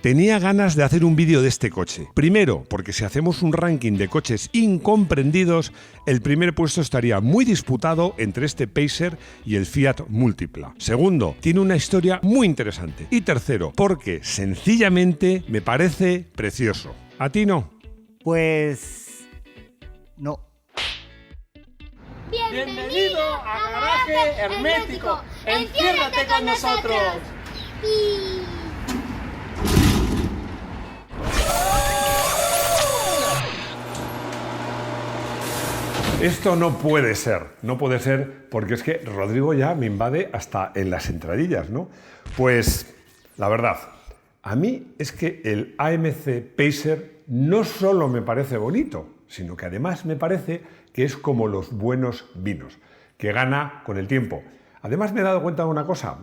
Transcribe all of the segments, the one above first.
Tenía ganas de hacer un vídeo de este coche. Primero, porque si hacemos un ranking de coches incomprendidos, el primer puesto estaría muy disputado entre este Pacer y el Fiat Multipla. Segundo, tiene una historia muy interesante. Y tercero, porque sencillamente me parece precioso. ¿A ti no? Pues... no. Bienvenido a Garaje Hermético. Enciérrate con nosotros. Esto no puede ser porque es que Rodrigo ya me invade hasta en las entradillas, ¿no? Pues, la verdad, a mí es que el AMC Pacer no solo me parece bonito, sino que además me parece que es como los buenos vinos, que gana con el tiempo. Además me he dado cuenta de una cosa,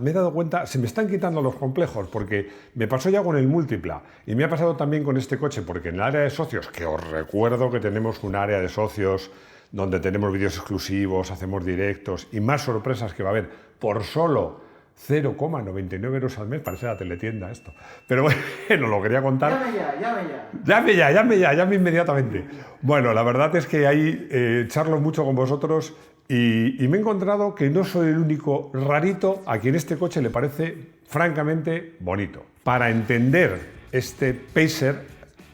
se me están quitando los complejos, porque me pasó ya con el Múltipla y me ha pasado también con este coche, porque en el área de socios, que os recuerdo que tenemos un área de socios donde tenemos vídeos exclusivos, hacemos directos y más sorpresas que va a haber por solo 0,99 euros al mes, parece la teletienda esto. Pero bueno, lo quería contar. Llame inmediatamente. Bueno, la verdad es que ahí charlo mucho con vosotros y me he encontrado que no soy el único rarito a quien este coche le parece francamente bonito. Para entender este Pacer,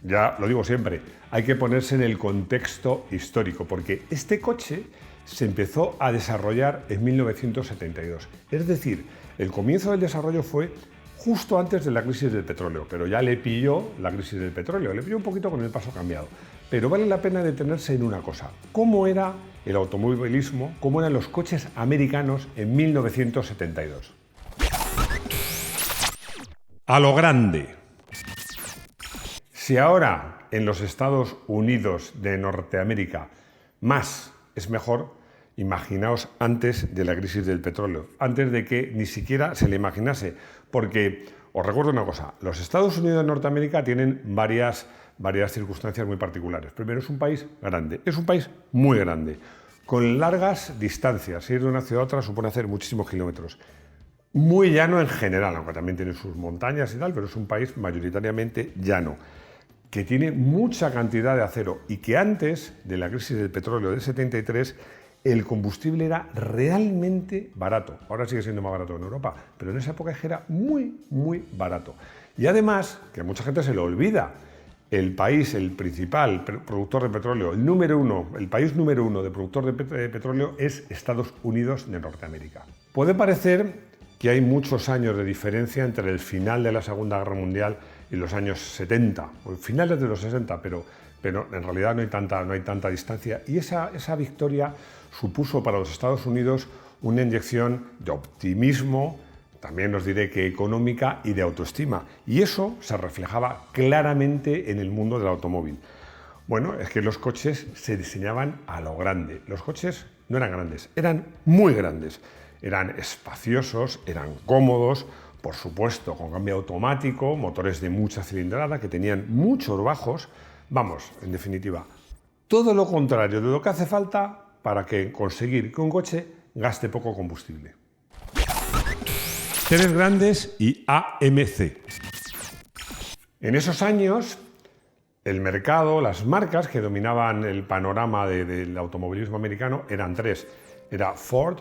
ya lo digo siempre, hay que ponerse en el contexto histórico, porque este coche se empezó a desarrollar en 1972. Es decir, el comienzo del desarrollo fue justo antes de la crisis del petróleo, pero ya le pilló la crisis del petróleo, le pilló un poquito con el paso cambiado. Pero vale la pena detenerse en una cosa: ¿cómo era el automovilismo, cómo eran los coches americanos en 1972? A lo grande. Si ahora en los Estados Unidos de Norteamérica más es mejor, imaginaos antes de la crisis del petróleo, antes de que ni siquiera se le imaginase, porque os recuerdo una cosa: los Estados Unidos de Norteamérica tienen varias circunstancias muy particulares. Primero, es un país grande, es un país muy grande, con largas distancias. Ir de una ciudad a otra supone hacer muchísimos kilómetros. Muy llano en general, aunque también tiene sus montañas y tal, pero es un país mayoritariamente llano, que tiene mucha cantidad de acero y que antes de la crisis del petróleo del 73 el combustible era realmente barato. Ahora sigue siendo más barato en Europa, pero en esa época era muy barato. Y además, que a mucha gente se le olvida, el país, el principal productor de petróleo, el país número uno de productor de petróleo es Estados Unidos de Norteamérica. Puede parecer que hay muchos años de diferencia entre el final de la Segunda Guerra Mundial y los años 70, o finales de los 60, pero en realidad no hay tanta distancia. Y esa victoria supuso para los Estados Unidos una inyección de optimismo, también os diré que económica y de autoestima. Y eso se reflejaba claramente en el mundo del automóvil. Bueno, es que los coches se diseñaban a lo grande. Los coches no eran grandes, eran muy grandes. Eran espaciosos, eran cómodos, por supuesto, con cambio automático, motores de mucha cilindrada que tenían muchos bajos. Vamos, en definitiva, todo lo contrario de lo que hace falta para conseguir que un coche gaste poco combustible. Tres grandes y AMC. En esos años, el mercado, las marcas que dominaban el panorama del automovilismo americano eran tres. Era Ford,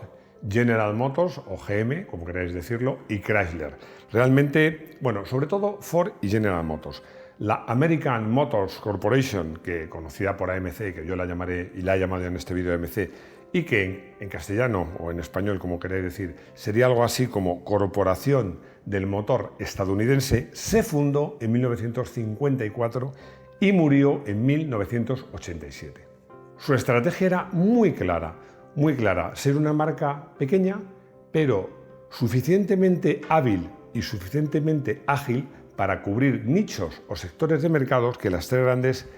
General Motors, o GM, como queráis decirlo, y Chrysler. Realmente, bueno, sobre todo Ford y General Motors. La American Motors Corporation, que conocida por AMC, que yo la llamaré y la he llamado en este vídeo AMC, y que en castellano o en español, como queráis decir, sería algo así como Corporación del Motor Estadounidense, se fundó en 1954 y murió en 1987. Su estrategia era muy clara, ser una marca pequeña, pero suficientemente hábil y suficientemente ágil para cubrir nichos o sectores de mercados que las tres grandes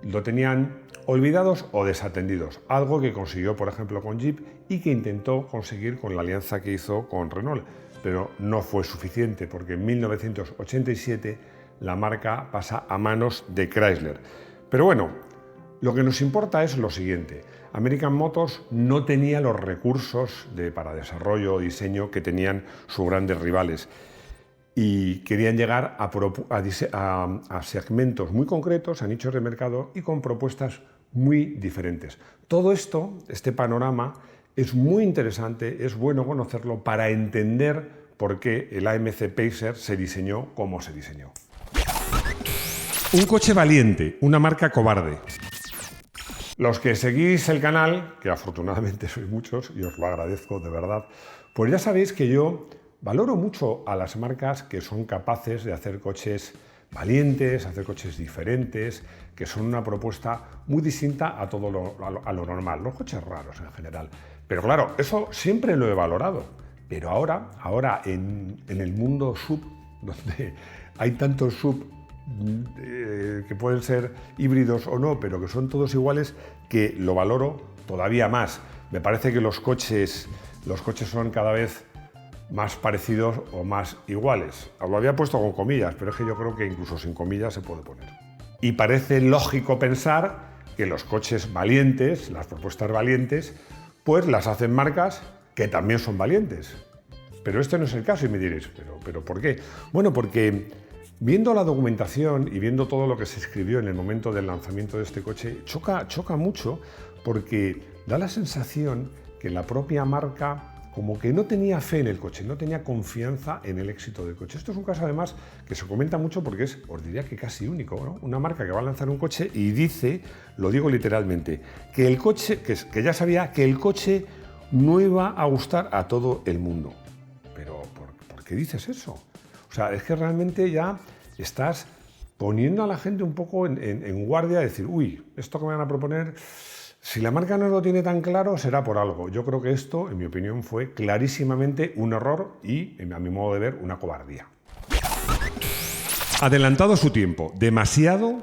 lo tenían olvidados o desatendidos, algo que consiguió, por ejemplo, con Jeep y que intentó conseguir con la alianza que hizo con Renault, pero no fue suficiente porque en 1987 la marca pasa a manos de Chrysler. Pero bueno, lo que nos importa es lo siguiente: American Motors no tenía los recursos para desarrollo o diseño que tenían sus grandes rivales. y querían llegar a segmentos muy concretos, a nichos de mercado y con propuestas muy diferentes. Todo esto, este panorama, es muy interesante, es bueno conocerlo para entender por qué el AMC Pacer se diseñó como se diseñó. Un coche valiente, una marca cobarde. Los que seguís el canal, que afortunadamente sois muchos y os lo agradezco de verdad, pues ya sabéis que yo valoro mucho a las marcas que son capaces de hacer coches valientes, hacer coches diferentes, que son una propuesta muy distinta a todo lo normal, los coches raros en general. Pero claro, eso siempre lo he valorado. Pero ahora en el mundo sub, donde hay tantos sub que pueden ser híbridos o no, pero que son todos iguales, que lo valoro todavía más. Me parece que los coches son cada vez más parecidos o más iguales. Lo había puesto con comillas, pero es que yo creo que incluso sin comillas se puede poner. Y parece lógico pensar que los coches valientes, las propuestas valientes, pues las hacen marcas que también son valientes. Pero este no es el caso y me diréis, ¿pero por qué? Bueno, porque viendo la documentación y viendo todo lo que se escribió en el momento del lanzamiento de este coche, choca mucho porque da la sensación que la propia marca como que no tenía fe en el coche, no tenía confianza en el éxito del coche. Esto es un caso además que se comenta mucho porque es, os diría que casi único, ¿no? Una marca que va a lanzar un coche y dice, lo digo literalmente, que el coche, que ya sabía que el coche no iba a gustar a todo el mundo. Pero ¿por qué dices eso? O sea, es que realmente ya estás poniendo a la gente un poco en guardia, de decir, uy, esto que me van a proponer, si la marca no lo tiene tan claro, será por algo. Yo creo que esto, en mi opinión, fue clarísimamente un error y, a mi modo de ver, una cobardía. Adelantado a su tiempo, demasiado.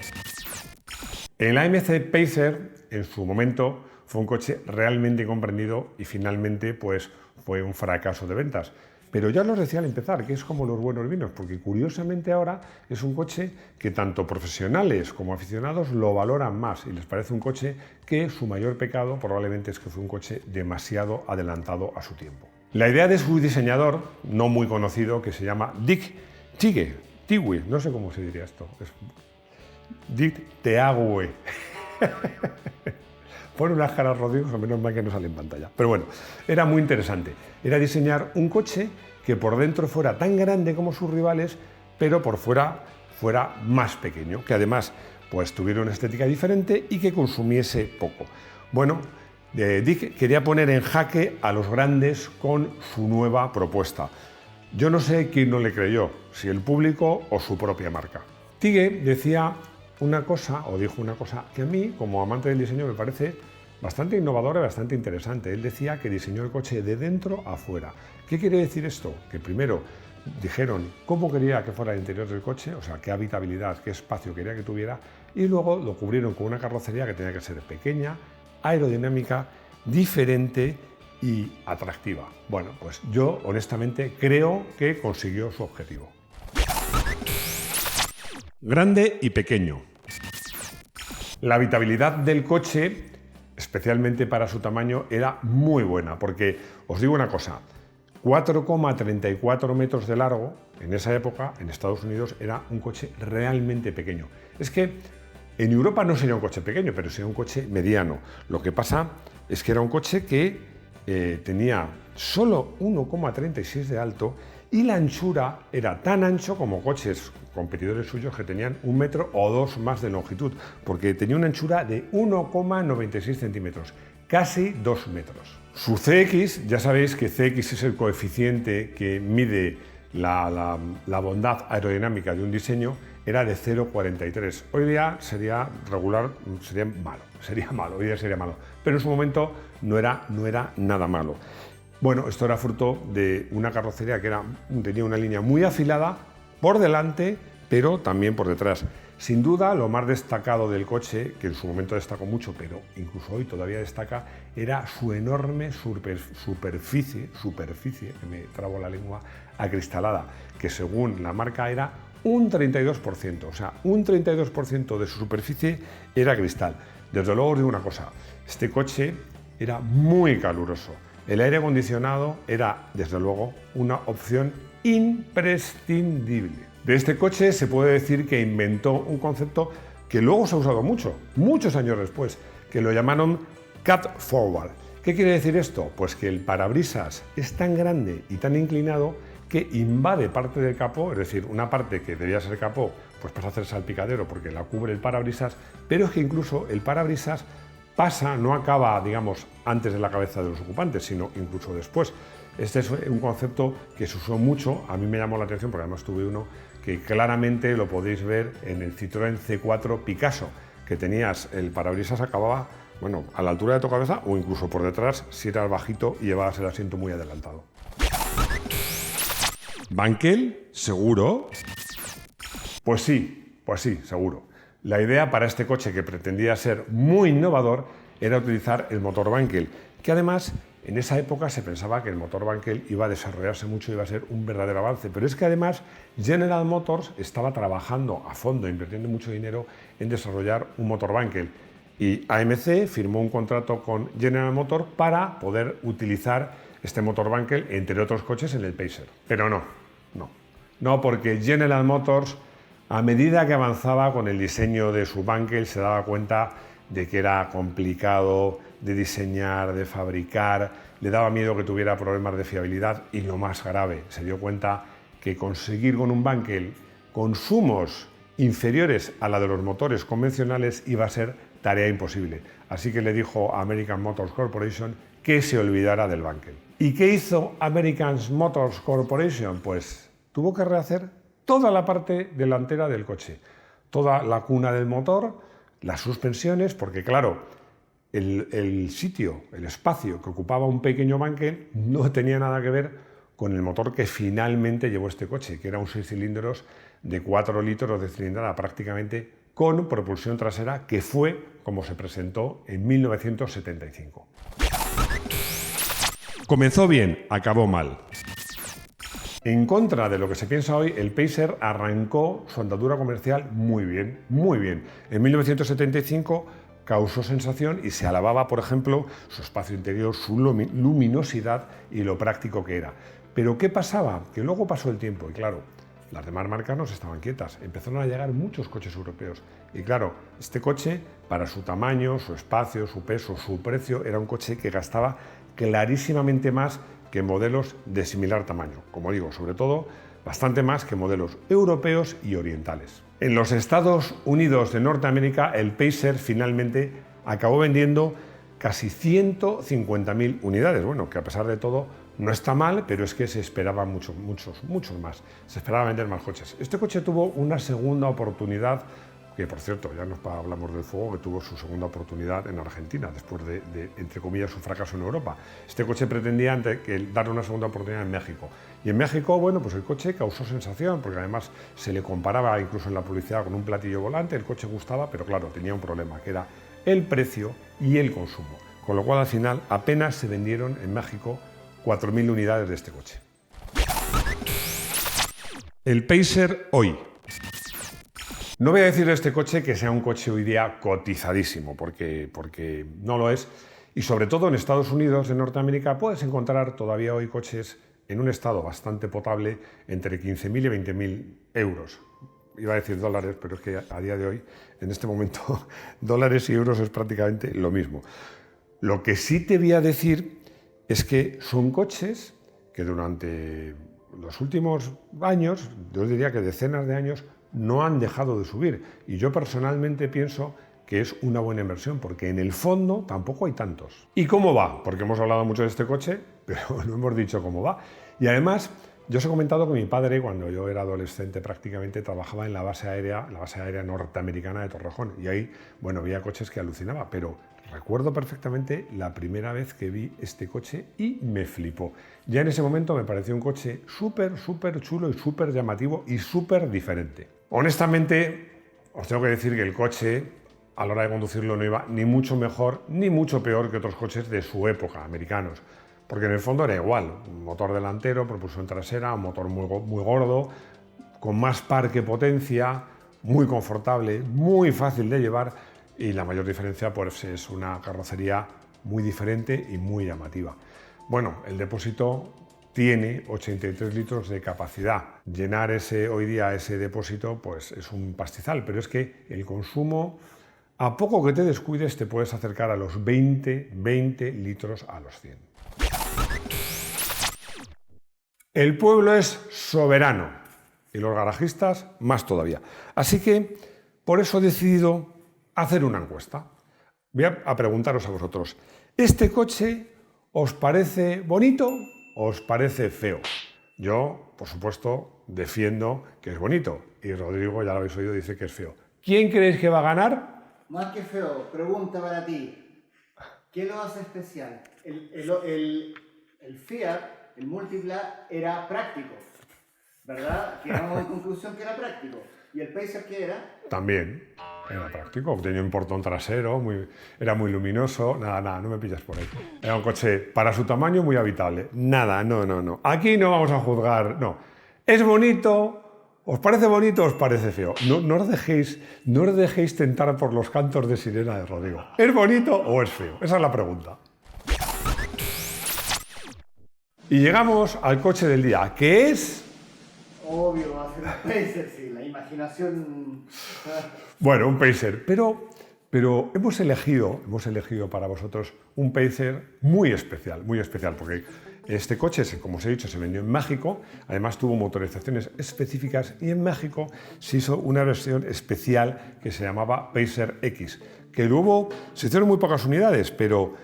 El AMC Pacer, en su momento, fue un coche realmente incomprendido y finalmente, pues, fue un fracaso de ventas. Pero ya os decía al empezar, que es como los buenos vinos, porque curiosamente ahora es un coche que tanto profesionales como aficionados lo valoran más y les parece un coche que su mayor pecado probablemente es que fue un coche demasiado adelantado a su tiempo. La idea de su diseñador, no muy conocido, que se llama Dick Teague, no sé cómo se diría esto, es Dick Teague. Pone unas caras rodillas, menos mal que no sale en pantalla. Pero bueno, era muy interesante. Era diseñar un coche que por dentro fuera tan grande como sus rivales, pero por fuera fuera más pequeño, que además pues tuviera una estética diferente y que consumiese poco. Bueno, Dick quería poner en jaque a los grandes con su nueva propuesta. Yo no sé quién no le creyó, si el público o su propia marca. Teague decía una cosa, o dijo una cosa, que a mí, como amante del diseño, me parece bastante innovadora y bastante interesante. Él decía que diseñó el coche de dentro a fuera. ¿Qué quiere decir esto? Que primero dijeron cómo quería que fuera el interior del coche, o sea, qué habitabilidad, qué espacio quería que tuviera, y luego lo cubrieron con una carrocería que tenía que ser pequeña, aerodinámica, diferente y atractiva. Bueno, pues yo honestamente creo que consiguió su objetivo. Grande y pequeño. La habitabilidad del coche, especialmente para su tamaño, era muy buena, porque os digo una cosa, 4,34 metros de largo, en esa época, en Estados Unidos, era un coche realmente pequeño. Es que en Europa no sería un coche pequeño, pero sería un coche mediano. Lo que pasa es que era un coche que tenía solo 1,36 de alto y la anchura era tan ancho como coches competidores suyos que tenían 1 metro o 2 más de longitud, porque tenía una anchura de 1,96 centímetros, casi 2 metros. Su CX, ya sabéis que CX es el coeficiente que mide la bondad aerodinámica de un diseño, era de 0,43. Hoy día sería regular, sería malo, hoy día sería malo, pero en su momento no era nada malo. Bueno, esto era fruto de una carrocería que tenía una línea muy afilada por delante, pero también por detrás. Sin duda, lo más destacado del coche, que en su momento destacó mucho, pero incluso hoy todavía destaca, era su enorme superficie, que me trabo la lengua, acristalada, que según la marca era un 32%, o sea, un 32% de su superficie era cristal. Desde luego os digo una cosa, este coche era muy caluroso. El aire acondicionado era, desde luego, una opción imprescindible. De este coche se puede decir que inventó un concepto que luego se ha usado mucho, muchos años después, que lo llamaron cat forward. ¿Qué quiere decir esto? Pues que el parabrisas es tan grande y tan inclinado que invade parte del capó, es decir, una parte que debía ser capó, pues pasa a ser salpicadero porque la cubre el parabrisas, pero es que incluso el parabrisas pasa, no acaba, digamos, antes de la cabeza de los ocupantes, sino incluso después. Este es un concepto que se usó mucho, a mí me llamó la atención porque además tuve uno que claramente lo podéis ver en el Citroën C4 Picasso, que tenías el parabrisas acababa, bueno, a la altura de tu cabeza o incluso por detrás si eras bajito y llevabas el asiento muy adelantado. ¿Bankel? ¿Seguro? Pues sí, seguro. La idea para este coche, que pretendía ser muy innovador, era utilizar el motor Bankel, que además en esa época se pensaba que el motor Bankel iba a desarrollarse mucho y iba a ser un verdadero avance, pero es que además General Motors estaba trabajando a fondo, invirtiendo mucho dinero en desarrollar un motor Bankel, y AMC firmó un contrato con General Motors para poder utilizar este motor Bankel, entre otros coches, en el Pacer. Pero no, porque General Motors, a medida que avanzaba con el diseño de su Bankel, se daba cuenta de que era complicado de diseñar, de fabricar, le daba miedo que tuviera problemas de fiabilidad y, lo más grave, se dio cuenta que conseguir con un Bankel consumos inferiores a la de los motores convencionales iba a ser tarea imposible. Así que le dijo a American Motors Corporation que se olvidara del Bankel. ¿Y qué hizo American Motors Corporation? Pues tuvo que rehacer toda la parte delantera del coche, toda la cuna del motor, las suspensiones, porque claro, el sitio, el espacio que ocupaba un pequeño Bankel no tenía nada que ver con el motor que finalmente llevó este coche, que era un 6 cilindros de 4 litros de cilindrada prácticamente, con propulsión trasera, que fue como se presentó en 1975. Comenzó bien, acabó mal. En contra de lo que se piensa hoy, el Pacer arrancó su andadura comercial muy bien, muy bien. En 1975 causó sensación y se alababa, por ejemplo, su espacio interior, su luminosidad y lo práctico que era. Pero ¿qué pasaba? Que luego pasó el tiempo y claro, las demás marcas no estaban quietas. Empezaron a llegar muchos coches europeos. Y claro, este coche, para su tamaño, su espacio, su peso, su precio, era un coche que gastaba clarísimamente más que modelos de similar tamaño. Como digo, sobre todo, bastante más que modelos europeos y orientales. En los Estados Unidos de Norteamérica, el Pacer finalmente acabó vendiendo casi 150.000 unidades. Bueno, que a pesar de todo no está mal, pero es que se esperaban muchos más. Se esperaba vender más coches. Este coche tuvo una segunda oportunidad, que por cierto, ya nos hablamos del fuego, que tuvo su segunda oportunidad en Argentina, después de entre comillas, su fracaso en Europa. Este coche pretendía darle una segunda oportunidad en México. Y en México, bueno, pues el coche causó sensación, porque además se le comparaba incluso en la publicidad con un platillo volante, el coche gustaba, pero claro, tenía un problema, que era el precio y el consumo. Con lo cual, al final, apenas se vendieron en México 4.000 unidades de este coche. El Pacer hoy. No voy a decir de este coche que sea un coche hoy día cotizadísimo, porque no lo es. Y sobre todo en Estados Unidos, en Norteamérica, puedes encontrar todavía hoy coches en un estado bastante potable entre 15.000 y 20.000 euros. Iba a decir dólares, pero es que a día de hoy, en este momento, dólares y euros es prácticamente lo mismo. Lo que sí te voy a decir es que son coches que durante los últimos años, yo diría que decenas de años, no han dejado de subir. Y yo personalmente pienso que es una buena inversión, porque en el fondo tampoco hay tantos. ¿Y cómo va? Porque hemos hablado mucho de este coche, pero no hemos dicho cómo va. Y además, yo os he comentado que mi padre, cuando yo era adolescente, prácticamente trabajaba en la base aérea norteamericana de Torrejón. Y ahí, bueno, había coches que alucinaba, pero recuerdo perfectamente la primera vez que vi este coche y me flipó. Ya en ese momento me pareció un coche súper chulo y súper llamativo y súper diferente. Honestamente, os tengo que decir que el coche, a la hora de conducirlo, no iba ni mucho mejor ni mucho peor que otros coches de su época, americanos. Porque en el fondo era igual, un motor delantero, propulsión trasera, un motor muy gordo, con más par que potencia, muy confortable, muy fácil de llevar y la mayor diferencia pues, es una carrocería muy diferente y muy llamativa. Bueno, el depósito tiene 83 litros de capacidad. Llenar hoy día ese depósito pues es un pastizal, pero es que el consumo, a poco que te descuides, te puedes acercar a los 20 litros a los 100. El pueblo es soberano y los garajistas más todavía. Así que por eso he decidido hacer una encuesta. Voy a preguntaros a vosotros, ¿este coche os parece bonito o os parece feo? Yo, por supuesto, defiendo que es bonito y Rodrigo, ya lo habéis oído, dice que es feo. ¿Quién creéis que va a ganar? Más que feo, pregunta para ti. ¿Qué lo hace especial? El Fiat, el Multipla, era práctico, ¿verdad? Llegamos a conclusión que era práctico. ¿Y el Pacer qué era? También era práctico, tenía un portón trasero, era muy luminoso, nada, no me pillas por ahí. Era un coche para su tamaño muy habitable. Nada, no. Aquí no vamos a juzgar, no. ¿Es bonito? ¿Os parece bonito o os parece feo? No os dejéis tentar por los cantos de sirena de Rodrigo. ¿Es bonito o es feo? Esa es la pregunta. Y llegamos al coche del día, que es... Obvio, va a ser un Pacer, sí, la imaginación... Bueno, un Pacer, pero hemos elegido para vosotros un Pacer muy especial, porque este coche, como os he dicho, se vendió en México, además tuvo motorizaciones específicas y en México se hizo una versión especial que se llamaba Pacer X, que se hicieron muy pocas unidades, pero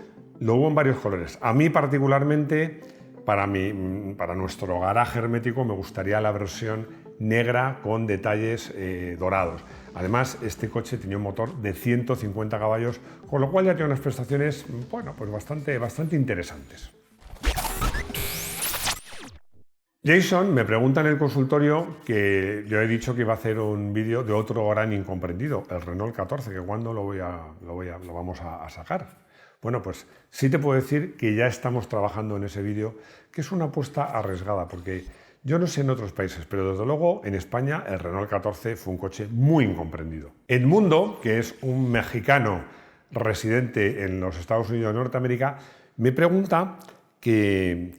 lo hubo en varios colores. A mí particularmente, para nuestro garaje hermético, me gustaría la versión negra con detalles dorados. Además, este coche tenía un motor de 150 caballos, con lo cual ya tiene unas prestaciones, bueno, pues bastante interesantes. Jason me pregunta en el consultorio que yo he dicho que iba a hacer un vídeo de otro gran incomprendido, el Renault 14, que cuándo lo vamos a sacar. Bueno, pues sí te puedo decir que ya estamos trabajando en ese vídeo, que es una apuesta arriesgada, porque yo no sé en otros países, pero desde luego en España el Renault 14 fue un coche muy incomprendido. Edmundo, que es un mexicano residente en los Estados Unidos de Norteamérica, me pregunta que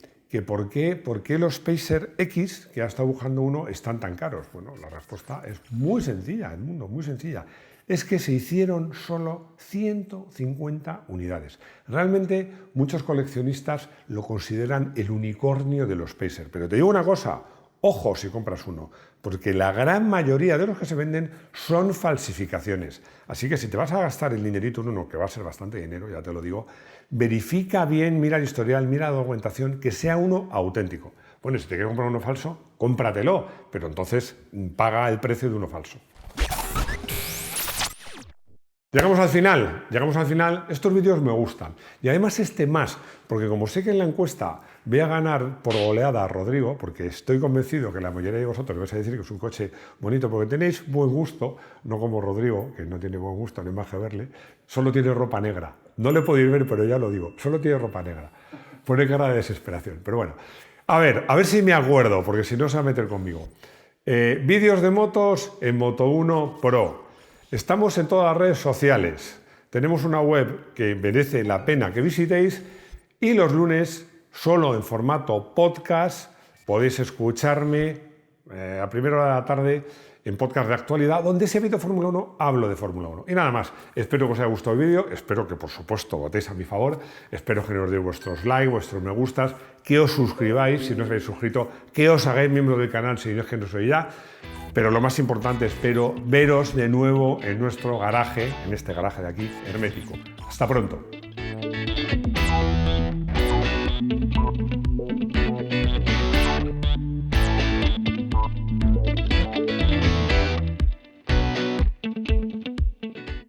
por qué los Pacer X, que ha estado buscando uno, están tan caros. Bueno, la respuesta es muy sencilla, Edmundo, muy sencilla. Es que se hicieron solo 150 unidades. Realmente muchos coleccionistas lo consideran el unicornio de los Pacer. Pero te digo una cosa, ojo si compras uno, porque la gran mayoría de los que se venden son falsificaciones. Así que si te vas a gastar el dinerito en uno, que va a ser bastante dinero, ya te lo digo, verifica bien, mira el historial, mira la documentación, que sea uno auténtico. Bueno, si te quieres comprar uno falso, cómpratelo, pero entonces paga el precio de uno falso. Llegamos al final, estos vídeos me gustan y además este más, porque como sé que en la encuesta voy a ganar por goleada a Rodrigo, porque estoy convencido que la mayoría de vosotros vais a decir que es un coche bonito porque tenéis buen gusto, no como Rodrigo, que no tiene buen gusto, no hay más que verle, solo tiene ropa negra, no le podéis ver pero ya lo digo, solo tiene ropa negra, pone cara de desesperación, pero bueno, a ver si me acuerdo, porque si no se va a meter conmigo. Vídeos de motos en Moto1 Pro. Estamos en todas las redes sociales, tenemos una web que merece la pena que visitéis y los lunes, solo en formato podcast, podéis escucharme a primera hora de la tarde en podcast de actualidad, donde si habito Fórmula 1, hablo de Fórmula 1. Y nada más, espero que os haya gustado el vídeo, espero que por supuesto votéis a mi favor, espero que nos deis vuestros likes, vuestros me gustas, que os suscribáis si no os habéis suscrito, que os hagáis miembro del canal si no es que no soy ya. Pero lo más importante, espero veros de nuevo en nuestro garaje, en este garaje de aquí, hermético. Hasta pronto.